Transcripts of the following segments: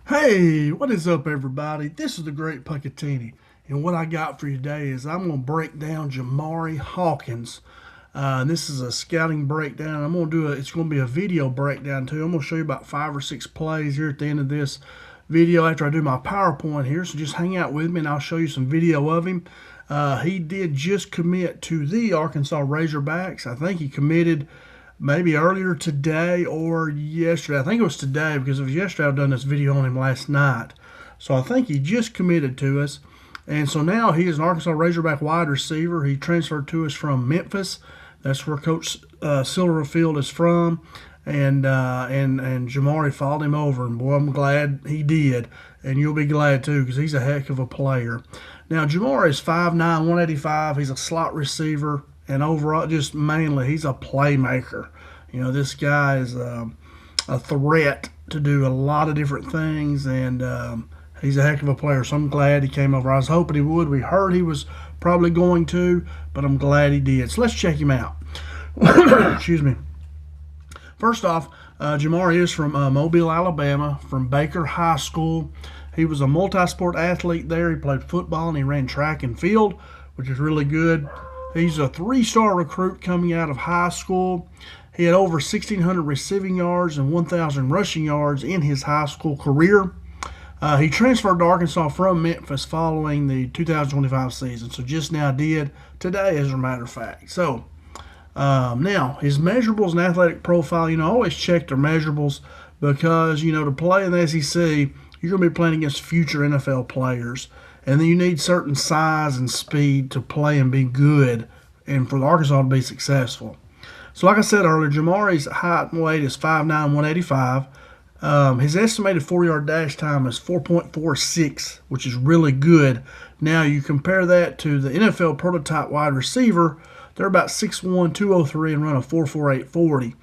Hey, what is up, everybody? This is the Great Puckettini, and what I got for you today is I'm going to break down Jamari Hawkins. This is a scouting breakdown. It's going to be a video breakdown too. I'm going to show you about 5 or 6 plays here at the end of this video after I do my PowerPoint here. So just hang out with me, and I'll show you some video of him. He did just commit to the Arkansas Razorbacks. I think he committed maybe earlier today or yesterday. I think it was today because it was yesterday. I've done this video on him last night. So I think he just committed to us. And so now he is an Arkansas Razorback wide receiver. He transferred to us from Memphis. That's where Coach Silverfield is from. And Jamari followed him over. And boy, I'm glad he did. And you'll be glad too because he's a heck of a player. Now, Jamari is 5'9", 185. He's a slot receiver. And overall, just mainly, he's a playmaker. You know, this guy is a threat to do a lot of different things, and he's a heck of a player. So I'm glad he came over. I was hoping he would. We heard he was probably going to, but I'm glad he did. So let's check him out. Excuse me. First off, Jamari is from Mobile, Alabama, from Baker High School. He was a multi-sport athlete there. He played football and he ran track and field, which is really good. He's a 3-star recruit coming out of high school. He had over 1,600 receiving yards and 1,000 rushing yards in his high school career. He transferred to Arkansas from Memphis following the 2025 season. So just now did today, as a matter of fact. So now his measurables and athletic profile, I always check their measurables because, to play in the SEC, you're going to be playing against future NFL players. And then you need certain size and speed to play and be good and for the Arkansas to be successful. So like I said earlier, Jamari's height and weight is 5'9", 185. His estimated 4-yard dash time is 4.46, which is really good. Now you compare that to the NFL prototype wide receiver. They're about 6'1", 203 and run a 4.48 40.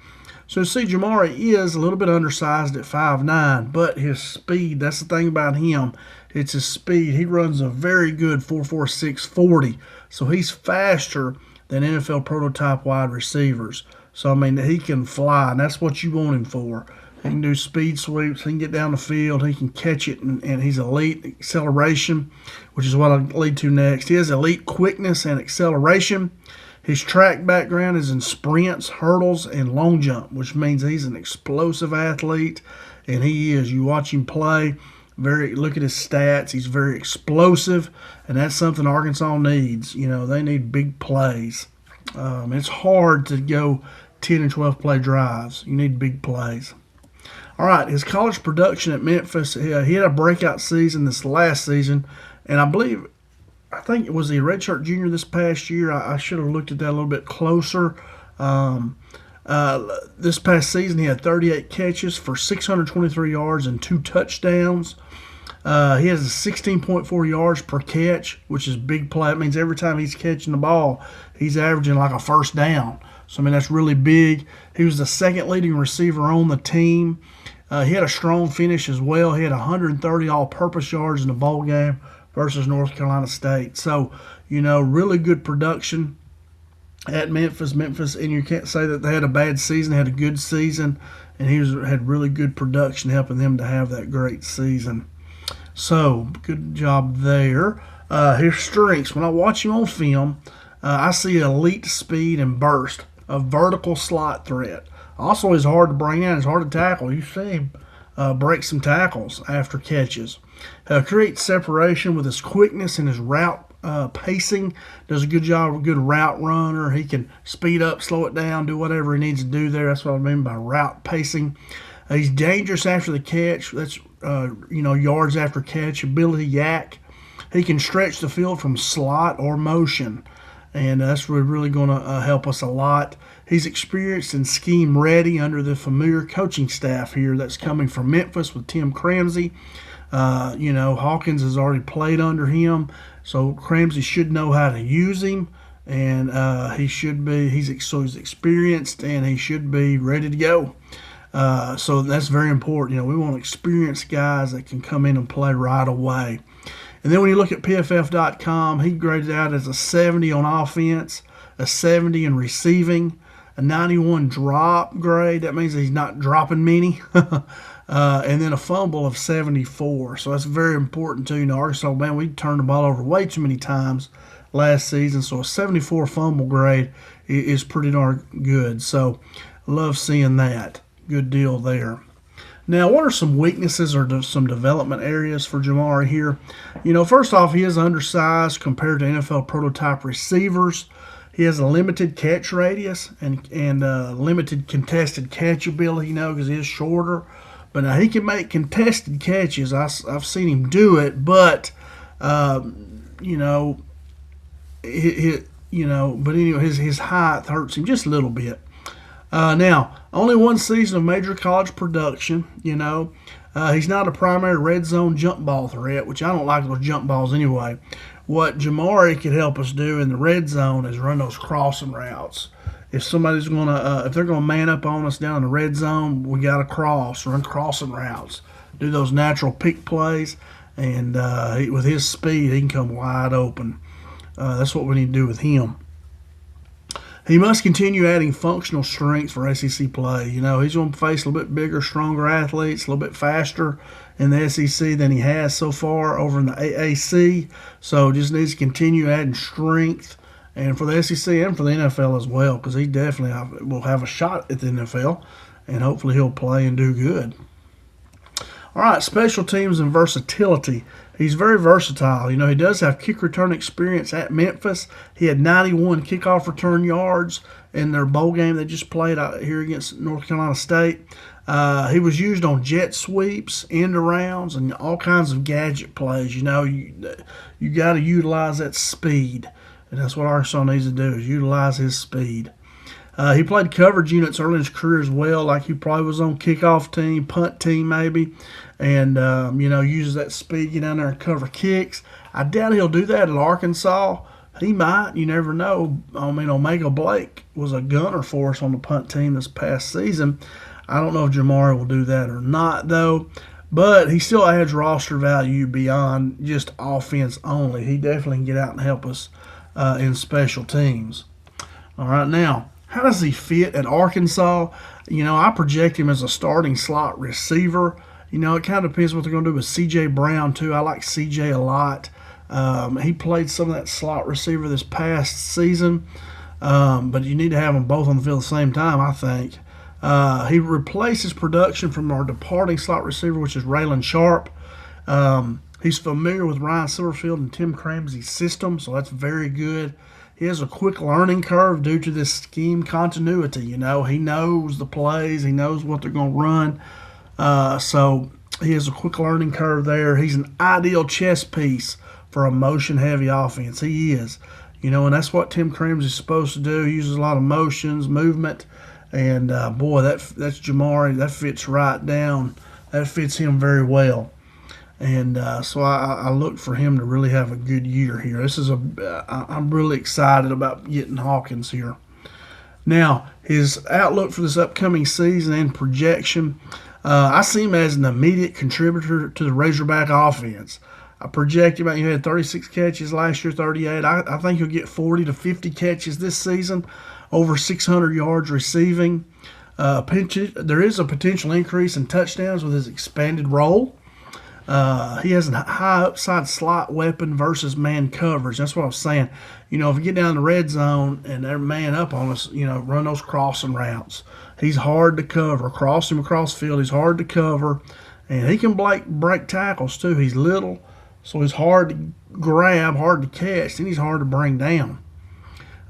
So see, Jamari is a little bit undersized at 5'9", but his speed, that's the thing about him. It's his speed. He runs a very good 4.46 40. So he's faster than NFL prototype wide receivers. So, he can fly, and that's what you want him for. He can do speed sweeps. He can get down the field. He can catch it, and he's elite acceleration, which is what I'll lead to next. He has elite quickness and acceleration. His track background is in sprints, hurdles, and long jump, which means he's an explosive athlete, and he is. You watch him play. Look at his stats. He's very explosive, and that's something Arkansas needs. They need big plays. It's hard to go 10 and 12 play drives. You need big plays. All right, his college production at Memphis, he had a breakout season this last season, and I think it was the redshirt junior this past year. I should have looked at that a little bit closer. This past season, he had 38 catches for 623 yards and 2 touchdowns. He has a 16.4 yards per catch, which is big play. That means every time he's catching the ball, he's averaging like a first down. So, that's really big. He was the second leading receiver on the team. He had a strong finish as well. He had 130 all-purpose yards in the bowl game versus North Carolina State. So, really good production at Memphis, and you can't say that they had a bad season. They had a good season, and had really good production helping them to have that great season. So, good job there. His strengths, when I watch him on film, I see elite speed and burst, a vertical slot threat. Also, he's hard to bring in. It's hard to tackle. You see him break some tackles after catches. Creates separation with his quickness and his route pacing. Does a good job, a good route runner. He can speed up, slow it down, do whatever he needs to do there. That's what I mean by route pacing. He's dangerous after the catch. That's, yards after catch, ability yak. He can stretch the field from slot or motion, and that's really going to help us a lot. He's experienced and scheme ready under the familiar coaching staff here that's coming from Memphis with Tim Cramsey. Hawkins has already played under him, so Cramsey should know how to use him, and he's experienced, and he should be ready to go. So that's very important. We want experienced guys that can come in and play right away. And then when you look at PFF.com, he graded out as a 70 on offense, a 70 in receiving, a 91 drop grade. That means he's not dropping many. and then a fumble of 74. So that's very important too. You know, Arkansas, man, we turned the ball over way too many times last season. So a 74 fumble grade is pretty darn good. So love seeing that. Good deal there. Now, what are some weaknesses or some development areas for Jamari here? You know, first off, he is undersized compared to NFL prototype receivers. He has a limited catch radius and limited contested catch ability, you know, because he is shorter. But now he can make contested catches. I've seen him do it, but you know, but anyway, his height hurts him just a little bit. Now, only one season of major college production. You know, he's not a primary red zone jump ball threat, which I don't like those jump balls anyway. What Jamari could help us do in the red zone is run those crossing routes. If somebody's gonna, if they're gonna man up on us down in the red zone, we got to run crossing routes, do those natural pick plays, and with his speed, he can come wide open. That's what we need to do with him. He must continue adding functional strength for SEC play. You know, he's going to face a little bit bigger, stronger athletes, a little bit faster in the SEC than he has so far over in the AAC. So just needs to continue adding strength, and for the SEC and for the NFL as well, because he definitely will have a shot at the NFL, and hopefully he'll play and do good. All right, special teams and versatility. He's very versatile. You know, he does have kick return experience at Memphis. He had 91 kickoff return yards in their bowl game they just played out here against North Carolina State. He was used on jet sweeps, end arounds, and all kinds of gadget plays. You know, you got to utilize that speed, and that's what Arkansas needs to do, is utilize his speed. He played coverage units early in his career as well, like he probably was on kickoff team, punt team maybe, and, you know, uses that speed, get down there and cover kicks. I doubt he'll do that at Arkansas. He might. You never know. I mean, Omega Blake was a gunner for us on the punt team this past season. I don't know if Jamari will do that or not, though, but he still adds roster value beyond just offense only. He definitely can get out and help us in special teams. All right, now, how does he fit at Arkansas? You know, I project him as a starting slot receiver. You know, it kind of depends what they're going to do with C.J. Brown, too. I like C.J. a lot. He played some of that slot receiver this past season, but you need to have them both on the field at the same time, I think. He replaces production from our departing slot receiver, which is Raylan Sharp. He's familiar with Ryan Silverfield and Tim Cramsey's system, so that's very good. He has a quick learning curve due to this scheme continuity. You know, he knows the plays. He knows what they're going to run. So he has a quick learning curve there. He's an ideal chess piece for a motion-heavy offense. He is. You know, and that's what Tim Cramsey is supposed to do. He uses a lot of motions, movement, and, boy, that's Jamari. That fits right down. That fits him very well. And so I look for him to really have a good year here. I'm really excited about getting Hawkins here. Now, his outlook for this upcoming season and projection, I see him as an immediate contributor to the Razorback offense. I project him out. He had 36 catches last year, 38. I think he'll get 40 to 50 catches this season, over 600 yards receiving. There is a potential increase in touchdowns with his expanded role. He has a high upside slot weapon versus man coverage. That's what I was saying. You know, if we get down the red zone and they're man up on us, you know, run those crossing routes. He's hard to cover. Cross him across the field, he's hard to cover. And he can break tackles, too. He's little, so he's hard to grab, hard to catch, and he's hard to bring down.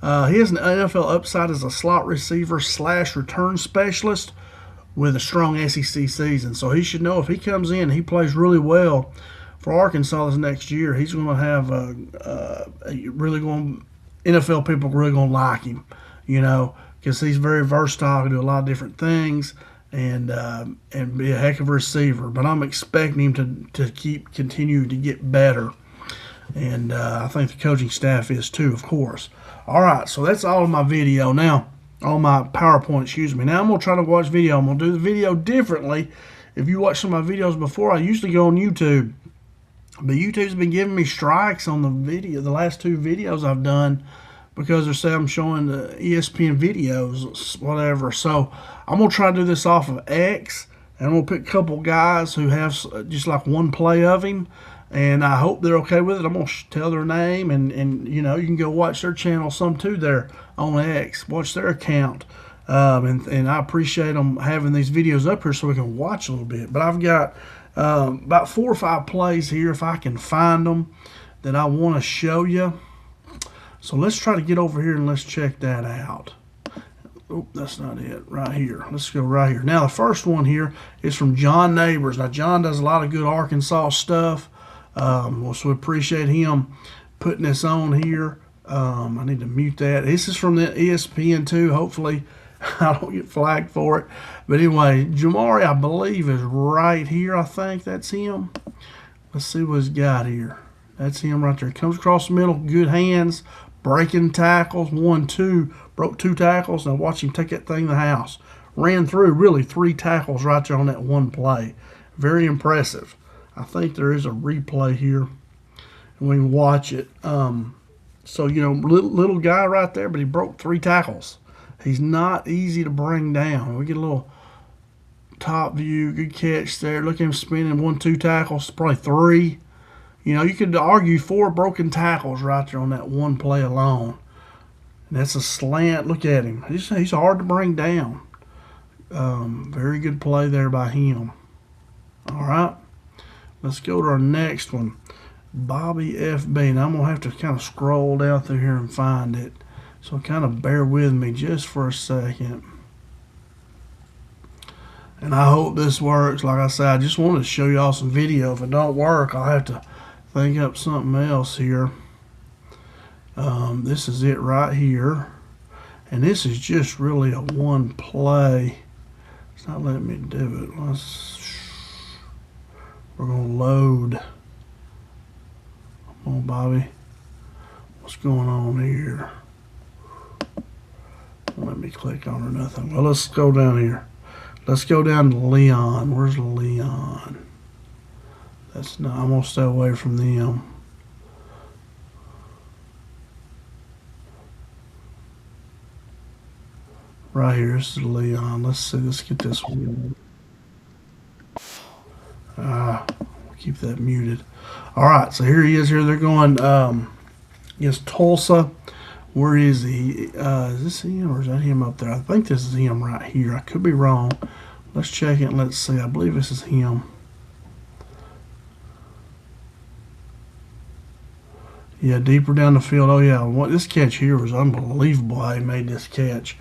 He has an NFL upside as a slot receiver / return specialist with a strong SEC season. So he should know if he comes in, he plays really well for Arkansas this next year, he's going to have NFL people really going to like him, you know, because he's very versatile, can do a lot of different things, and be a heck of a receiver. But I'm expecting him to continue to get better. And I think the coaching staff is too, of course. All right, so that's all of my video now. All my PowerPoint, excuse me. Now I'm going to try to watch video. I'm going to do the video differently. If you watch some of my videos before, I usually go on YouTube. But YouTube's been giving me strikes on the last 2 videos I've done, because they say I'm showing the ESPN videos, whatever. So I'm going to try to do this off of X, And I'm going to pick a couple guys who have just like one play of him, and I hope they're okay with it. I'm going to tell their name, and you know, you can go watch their channel some too there on X. Watch their account. And I appreciate them having these videos up here so we can watch a little bit. But I've got about 4 or 5 plays here, if I can find them, that I want to show you. So let's try to get over here and let's check that out. Oh, that's not it. Right here. Let's go right here. Now, the first one here is from John Neighbors. Now, John does a lot of good Arkansas stuff. So we appreciate him putting this on here. I need to mute that. This is from the ESPN too. Hopefully, I don't get flagged for it. But anyway, Jamari, I believe, is right here. I think that's him. Let's see what he's got here. That's him right there. Comes across the middle, good hands, breaking tackles, 1, 2, broke 2 tackles. Now watch him take that thing to the house. Ran through really 3 tackles right there on that one play. Very impressive. I think there is a replay here, and we can watch it. So, you know, little guy right there, but he broke 3 tackles. He's not easy to bring down. We get a little top view, good catch there. Look at him spinning 1, 2 tackles, probably 3. You know, you could argue 4 broken tackles right there on that one play alone. And that's a slant. Look at him. He's hard to bring down. Very good play there by him. All right. Let's go to our next one. Bobby FB. Now I'm going to have to kind of scroll down through here and find it. So kind of bear with me just for a second. And I hope this works. Like I said, I just wanted to show y'all some video. If it don't work, I'll have to think up something else here. This is it right here. And this is just really a one play. It's not letting me do it. We're going to load. Come on, Bobby. What's going on here? Don't let me click on or nothing. Well, let's go down here. Let's go down to Leon. Where's Leon? That's not. I'm gonna stay away from them. Right here. This is Leon. Let's see. Let's get this one. We'll keep that muted. All right. So here he is. Here they're going. Against Tulsa. Where is he? Is this him or is that him up there? I think this is him right here. I could be wrong. Let's check it and let's see. I believe this is him. Yeah, deeper down the field. Oh, yeah. This catch here was unbelievable how he made this catch.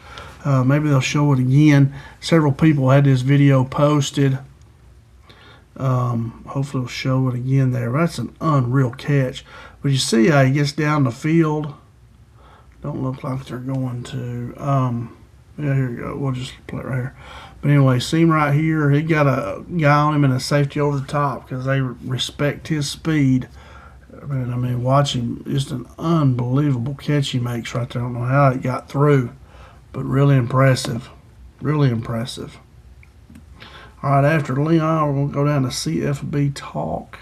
Maybe they'll show it again. Several people had this video posted. Hopefully they'll show it again there. That's an unreal catch. But you see how he gets down the field. Don't look like they're going to. Yeah, here we go. We'll just play it right here. But anyway, see him right here. He got a guy on him and a safety over the top because they respect his speed. I mean, watch him. Just an unbelievable catch he makes right there. I don't know how it got through, but really impressive. Really impressive. All right, after Leon, we're going to go down to CFB Talk.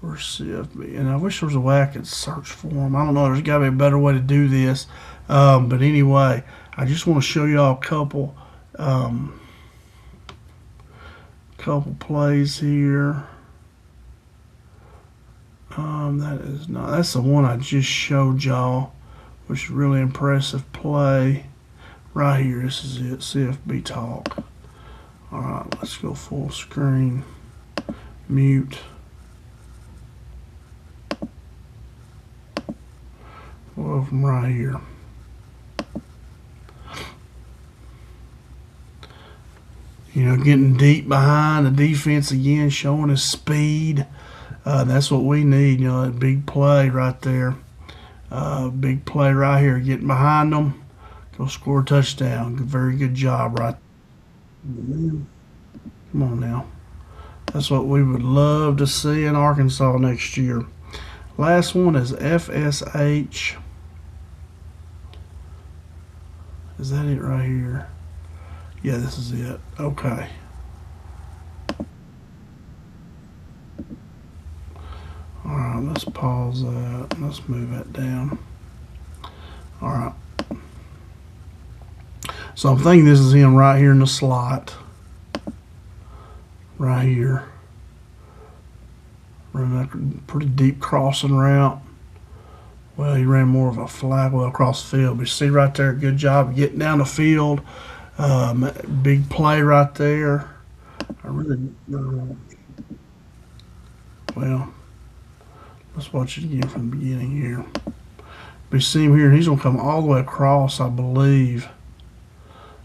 Where's CFB? And I wish there was a way I could search for him. I don't know. There's got to be a better way to do this. But anyway, I just want to show y'all a couple plays here. That is not. That's the one I just showed y'all, which is really impressive play. Right here. This is it. CFB Talk. All right, let's go full screen. Mute. Well, from right here. You know, getting deep behind the defense again, showing his speed. That's what we need, you know, that big play right there. Big play right here, getting behind them. Go score a touchdown. Very good job right there. Come on now. That's what we would love to see in Arkansas next year. Last one is FSH. Is that it right here? Yeah, this is it. Okay. All right, let's pause that. Let's move that down. All right. So I'm thinking this is him right here in the slot. right here. Running a pretty deep crossing route. Well, he ran more of a flag well across the field. But you see right there, good job getting down the field. Big play right there. I really, well, let's watch it again from the beginning here. But you see him here, he's going to come all the way across, I believe.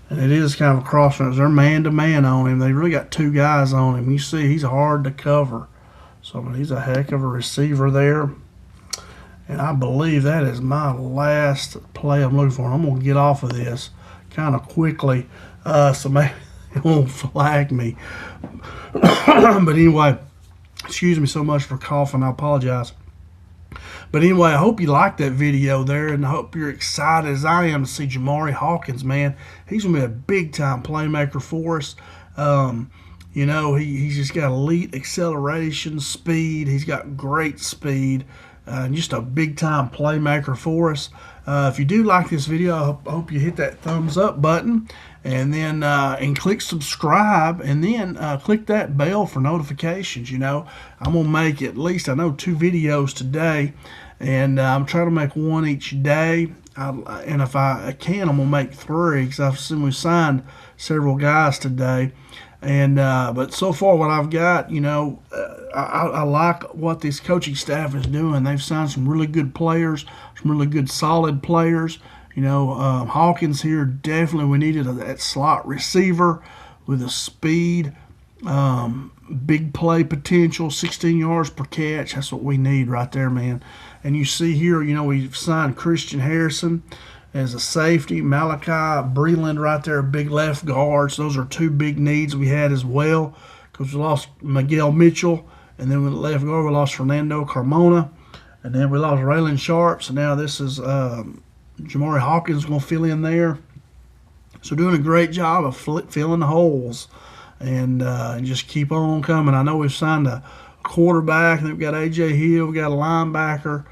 And it is kind of a cross route. They're man-to-man on him. They really got two guys on him. You see, he's hard to cover. So, I mean, he's a heck of a receiver there. And I believe that is my last play I'm looking for. I'm going to get off of this kind of quickly, so maybe it won't flag me. But anyway, excuse me so much for coughing. I apologize. But anyway, I hope you liked that video there, and I hope you're excited as I am to see Jamari Hawkins, man. He's going to be a big-time playmaker for us. You know, he's just got elite acceleration, speed. He's got great speed. Just a big-time playmaker for us. If you do like this video, I hope you hit that thumbs up button, and then and click subscribe, and then click that bell for notifications. You know, I'm gonna make at least, I know, 2 videos today, and I'm trying to make one each day. And if I can, I'm gonna make 3, because I've seen we signed several guys today. And but so far what I've got, you know, I like what this coaching staff is doing. They've signed some really good players, some really good solid players. You know, Hawkins here, definitely we needed that slot receiver with a speed, big play potential, 16 yards per catch. That's what we need right there, man. And you see here, you know, we've signed Christian Harrison as a safety, Malachi Breland right there, big left guards. Those are 2 big needs we had as well, because we lost Miguel Mitchell, and then with the left guard we lost Fernando Carmona, and then we lost Raylan Sharp. So now this is Jamari Hawkins going to fill in there. So doing a great job of filling the holes, and just keep on coming. I know we've signed a quarterback, and we've got A.J. Hill, we've got a linebacker,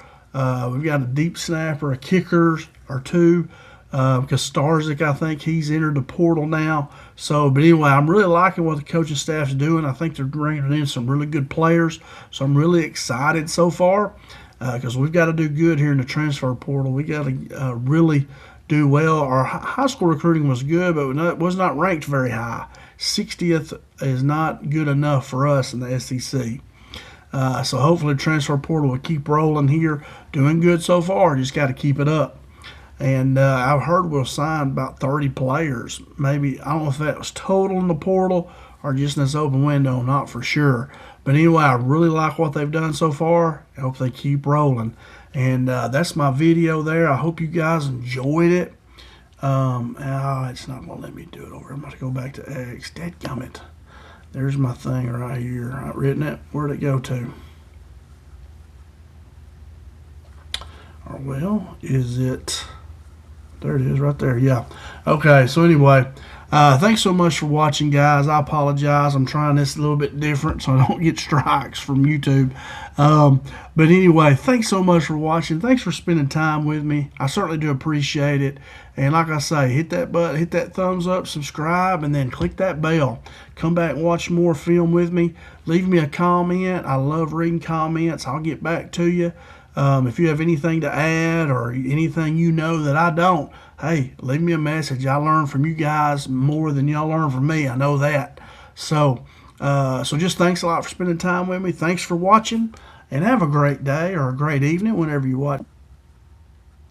we've got a deep snapper, a kicker or 2, because Starzik, I think he's entered the portal now. So, but anyway, I'm really liking what the coaching staff's doing. I think they're bringing in some really good players. So I'm really excited so far, because we've got to do good here in the transfer portal. We got to really do well. Our high school recruiting was good, but it was not ranked very high. 60th is not good enough for us in the SEC. So hopefully the transfer portal will keep rolling here. Doing good so far. Just got to keep it up. And I've heard we'll sign about 30 players. Maybe, I don't know if that was total in the portal or just in this open window. Not for sure. But anyway, I really like what they've done so far. I hope they keep rolling. And that's my video there. I hope you guys enjoyed it. It's not going to let me do it over. I'm going to go back to X. Dadgummit. There's my thing right here. I've written it. Where'd it go to? Or, well, is it... There it is right there. Yeah. Okay, so anyway, thanks so much for watching, guys. I apologize. I'm trying this a little bit different so I don't get strikes from YouTube. But anyway, thanks so much for watching. Thanks for spending time with me. I certainly do appreciate it. And like I say, hit that button, hit that thumbs up, subscribe, and then click that bell. Come back and watch more film with me. Leave me a comment. I love reading comments. I'll get back to you. If you have anything to add or anything you know that I don't, hey, leave me a message. I learn from you guys more than y'all learn from me. I know that. So just thanks a lot for spending time with me. Thanks for watching, and have a great day or a great evening whenever you watch.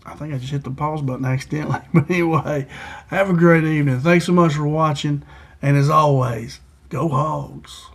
I think I just hit the pause button accidentally. But anyway, have a great evening. Thanks so much for watching, and as always, go Hogs.